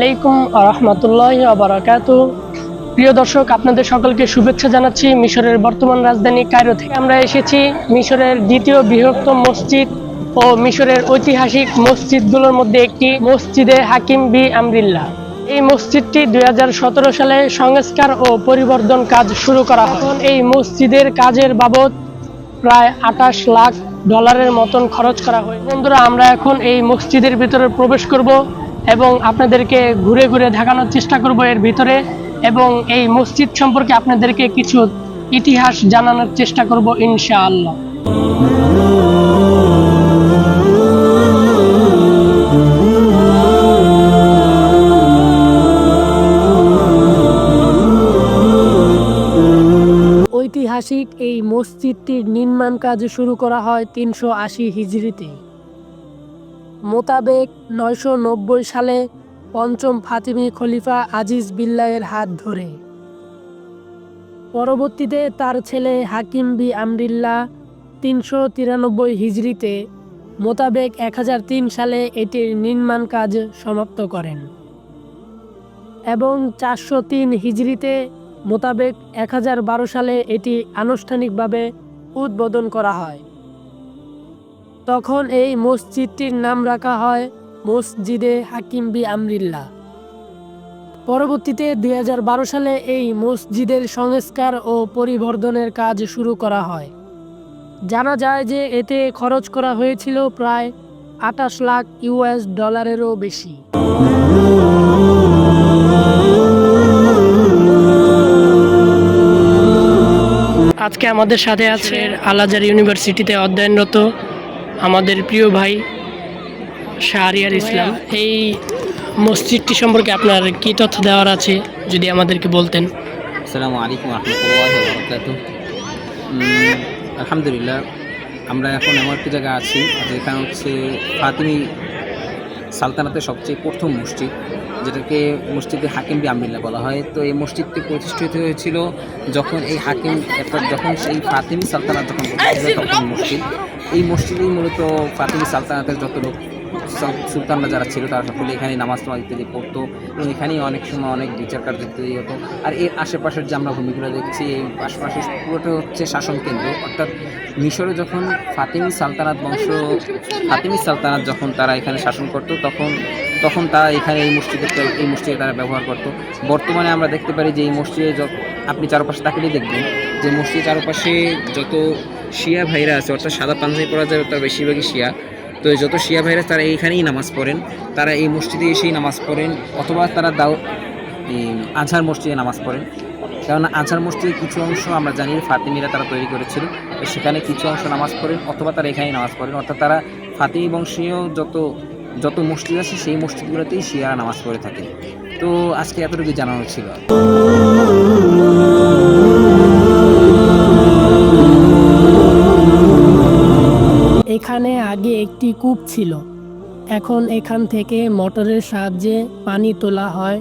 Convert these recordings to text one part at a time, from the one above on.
আলাইকুম ওয়া রাহমাতুল্লাহি ওয়া বারাকাতুহু। প্রিয় দর্শক, আপনাদের সকলকে শুভেচ্ছা জানাচ্ছি মিশরের বর্তমান রাজধানী কায়রো থেকে। আমরা এসেছি মিশরের দ্বিতীয় বৃহত্তম মসজিদ ও মিশরের ঐতিহাসিক মসজিদগুলোর মধ্যে একটি মসজিদে হাকিম বি আমরিল্লাহ। এই মসজিদটি ২০১৭ সালে সংস্কার ও পরিবর্ধন কাজ শুরু করা হয়। এখন এই মসজিদের কাজের বাবদ প্রায় ২৮ লাখ ডলারের মতন খরচ করা হয়। বন্ধুরা, আমরা এখন এই মসজিদের ভিতরে প্রবেশ করব এবং আপনাদেরকে ঘুরে ঘুরে দেখানোর চেষ্টা করব এর ভিতরে, এবং এই মসজিদ সম্পর্কে আপনাদেরকে কিছু ইতিহাস জানানোর চেষ্টা করব ইনশাআল্লাহ। ঐতিহাসিক এই মসজিদটির নির্মাণ কাজ শুরু করা হয় ৩৮০ হিজরিতে মোতাবেক ৯৯০ সালে পঞ্চম ফাতিমি খলিফা আজিজ বিল্লাহের হাত ধরে। পরবর্তীতে তার ছেলে হাকিম বি আমরিল্লাহ ৩৯৩ হিজরিতে মোতাবেক ১০০৩ সালে এটির নির্মাণ কাজ সমাপ্ত করেন এবং ৪০৩ হিজরিতে মোতাবেক ১০১২ সালে এটি আনুষ্ঠানিকভাবে উদ্বোধন করা হয়। তখন এই মসজিদটির নাম রাখা হয় মসজিদে হাকিম বি আমরিল্লাহ। পরবর্তীতে ২০১২ সালে এই মসজিদের সংস্কার ও পরিবর্ধনের কাজ শুরু করা হয়। জানা যায় যে এতে খরচ করা হয়েছিল প্রায় ২৮ লাখ ইউএস ডলারেরও বেশি। আজকে আমাদের সাথে আছে আল আজহার ইউনিভার্সিটিতে অধ্যয়নরত আমাদের প্রিয় ভাই শাহরিয়ার ইসলাম। এই মসজিদটি সম্পর্কে আপনার কি তথ্য দেওয়ার আছে যদি আমাদেরকে বলতেন। আসসালামু আলাইকুম রহমতুল্লাহি ওয়া বারাকাতুহু। আলহামদুলিল্লাহ, আমরা এখন এমন একটি জায়গা আছি যেখানে হচ্ছে ফাতিমি সালতানাতের সবচেয়ে প্রথম মসজিদ, যেটাকে মসজিদে হাকিম বি আমরিল্লাহ বলা হয়। তো এই মসজিদটি প্রতিষ্ঠিত হয়েছিল যখন এই হাকিম যখন সেই ফাতিমি সালতানাত যখন তখন মসজিদ, এই মসজিদেই মূলত ফাতিমি সালতানাতের যত লোক সুলতানরা যারা ছিল তারা সকলে এখানে নামাজ টামাজ ইত্যাদি পড়তো এবং এখানেই অনেক সময় অনেক বিচার কার্য ইত্যাদি হতো। আর এর আশেপাশের যে আমরা ভূমিগুলো দেখছি, এই আশেপাশে পুরোটা হচ্ছে শাসন কেন্দ্র। অর্থাৎ মিশরে যখন ফাতিমি সালতানাত যখন তারা এখানে শাসন করতো তখন তারা এখানে এই মসজিদে তারা ব্যবহার করতো। বর্তমানে আমরা দেখতে পারি যে এই মসজিদে আপনি চারপাশে তাকিয়ে দেখবেন যে মসজিদের চারপাশে যত শিয়া ভাইরা আছে, অর্থাৎ সাদা পাঞ্জাবি পরা যায় তার বেশিরভাগই শিয়া। তো যত শিয়া ভাইরা তারা এইখানেই নামাজ পড়েন, তারা এই মসজিদে এসেই নামাজ পড়েন, অথবা তারা আজহার মসজিদে নামাজ পড়েন। কেননা আজহার মসজিদের কিছু অংশ আমরা জানি ফাতিমিরা তারা তৈরি করেছিল, সেখানে কিছু অংশ নামাজ পড়েন অথবা তারা এখানেই নামাজ পড়েন। অর্থাৎ তারা ফাতিমি বংশীয় যত মসজিদ আছে সেই মসজিদগুলোতেই শিয়ারা নামাজ পড়ে থাকে। তো আজকে এতটুকু জানানো ছিল। এখানে আগে একটি কূপ ছিল, এখন এখান থেকে মোটরের সাহায্যে পানি তোলা হয়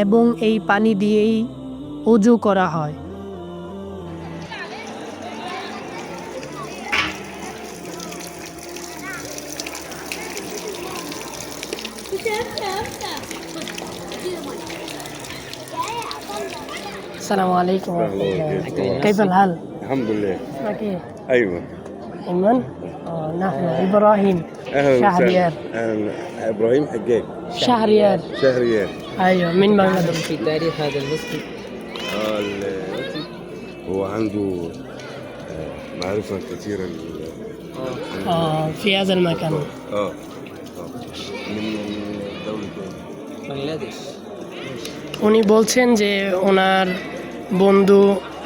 এবং এই পানি দিয়েই ওযু করা হয়। السلام عليكم ورحمة الله وبركاته. كيف الحال؟ الحمد لله. اسمك ايه؟ ايمن. ايمن؟ نحن ابراهيم شهريار. اهلا. ابراهيم حجاج. شهريار. شهريار. ايوه، من بنغلاديش. في تاريخ هذا المسجد هو عنده معرفة كثيرة في هذا المكان. من دولة বাংলাদেশ। উনি বলছেন যে ওনার বন্ধু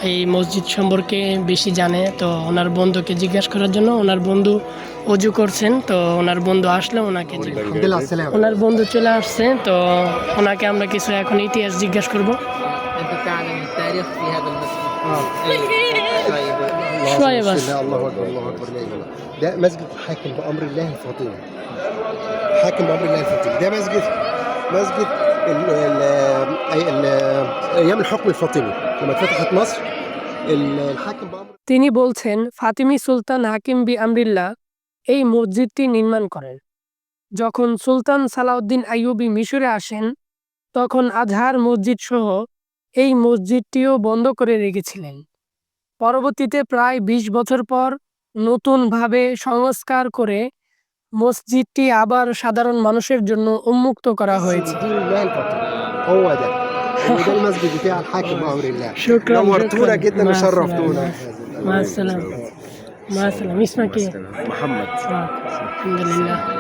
এই মসজিদ সম্পর্কে বেশি জানে, তো ওনার বন্ধুকে জিজ্ঞাসা করার জন্য ওনার বন্ধু ওযু করছেন, তো ওনার বন্ধু আসলে ওনাকে ওনার বন্ধু চলে আসছে, তো ওনাকে আমরা কিছু এখন ইতিহাস জিজ্ঞাসা করবো। أنت تعلم التاريخ في هذا المسجد؟ شوية بس. الله اكبر الله اكبر لا اله الا الله. ده مسجد حاكم بامر الله الفاطمي. حاكم بامر الله الفاطمي. ده مسجد ايام الحكم الفاطمي لما اتفتحت مصر الحاكم بامر. তিনি বলছেন ফাতিমি সুলতান হাকিম বি আমরিল্লাহ এই মসজিদটি নির্মাণ করেন। যখন সুলতান সালাউদ্দিন আইয়ুবী মিশরে আসেন তখন আজহার মসজিদ সহ এই মসজিদটিও বন্ধ করে রেখেছিলেন। পরবর্তীতে প্রায় ২০ বছর পর নতুনভাবে সংস্কার করে মসজিদটি আবার সাধারণ মানুষের জন্য উন্মুক্ত করা হয়েছে। دين الله الفاطمي هو ده وده المسجد بتاع الحاكم بأمر الله شكراً، نورتونا شكراً. جدا مع وشرفتونا مع السلامة. مع السلامة. اسمك ايه؟ محمد الحمد لله.